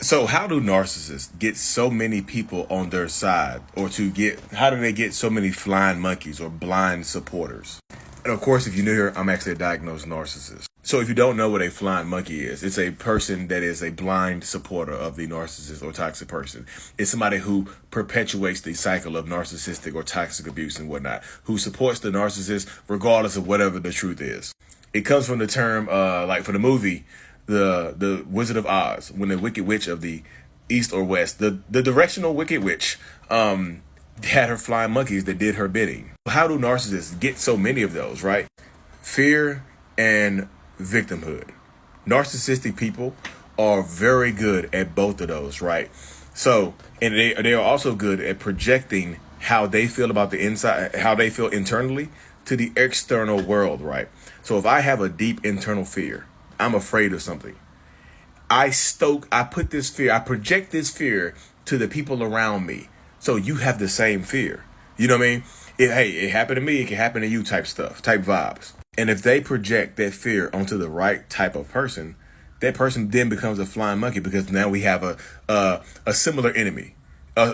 So how do narcissists get so many people on their side, or how do they get so many flying monkeys or blind supporters? And of course, if you're new here, I'm actually a diagnosed narcissist. So if you don't know what a flying monkey is, it's a person that is a blind supporter of the narcissist or toxic person. It's somebody who perpetuates the cycle of narcissistic or toxic abuse and whatnot, who supports the narcissist regardless of whatever the truth is. It comes from the term, like for the movie, the Wizard of Oz, when the Wicked Witch of the East or West, the directional Wicked Witch, had her flying monkeys that did her bidding. How do narcissists get so many of those, right? Fear and victimhood. Narcissistic people are very good at both of those, right? So, and they are also good at projecting how they feel about the inside, how they feel internally to the external world, right? So if I have a deep internal fear, I'm afraid of something, I project this fear to the people around me. So you have the same fear. You know what I mean? It happened to me, it can happen to you type stuff, type vibes. And if they project that fear onto the right type of person, that person then becomes a flying monkey, because now we have a similar enemy.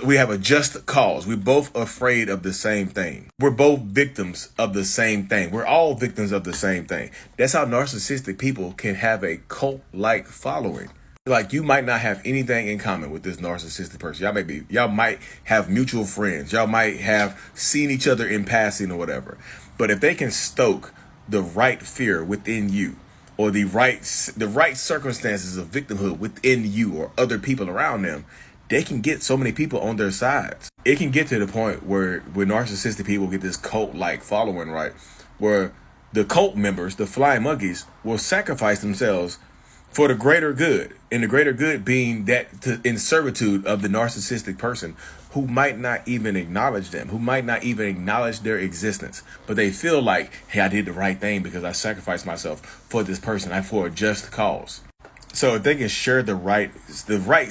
We have a just cause. We're both afraid of the same thing. We're both victims of the same thing. We're all victims of the same thing. That's how narcissistic people can have a cult-like following. Like, you might not have anything in common with this narcissistic person. Y'all might have mutual friends. Y'all might have seen each other in passing or whatever. But if they can stoke the right fear within you, or the right circumstances of victimhood within you or other people around them, they can get so many people on their sides. It can get to the point where narcissistic people get this cult-like following, right? Where the cult members, the flying monkeys, will sacrifice themselves for the greater good. And the greater good being in servitude of the narcissistic person, who might not even acknowledge them, who might not even acknowledge their existence. But they feel like, hey, I did the right thing because I sacrificed myself for this person, for a just cause. So if they can share the right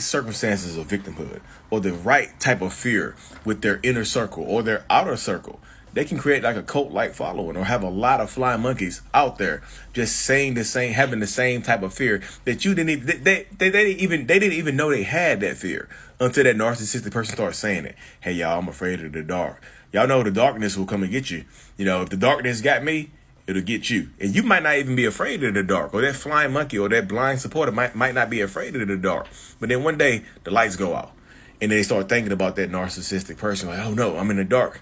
circumstances of victimhood, or the right type of fear with their inner circle or their outer circle, they can create like a cult-like following, or have a lot of flying monkeys out there just having the same type of fear that you didn't even, they didn't even know they had that fear until that narcissistic person starts saying it. Hey, y'all, I'm afraid of the dark. Y'all know the darkness will come and get you. You know, if the darkness got me, it'll get you. And you might not even be afraid of the dark, or that flying monkey or that blind supporter might not be afraid of the dark. But then one day the lights go out and they start thinking about that narcissistic person, like, oh no, I'm in the dark.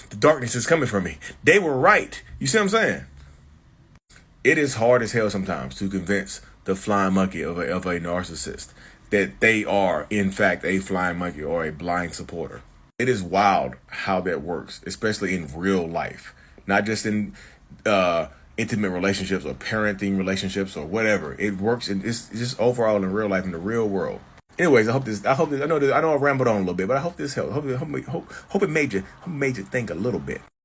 The darkness is coming from me. They were right. You see what I'm saying? It is hard as hell sometimes to convince the flying monkey of a narcissist that they are, in fact, a flying monkey or a blind supporter. It is wild how that works, especially in real life, not just in intimate relationships or parenting relationships or whatever. It works, and it's just overall in real life, in the real world. Anyways, I know I rambled on a little bit, but I hope this helped. Hope it made you think a little bit.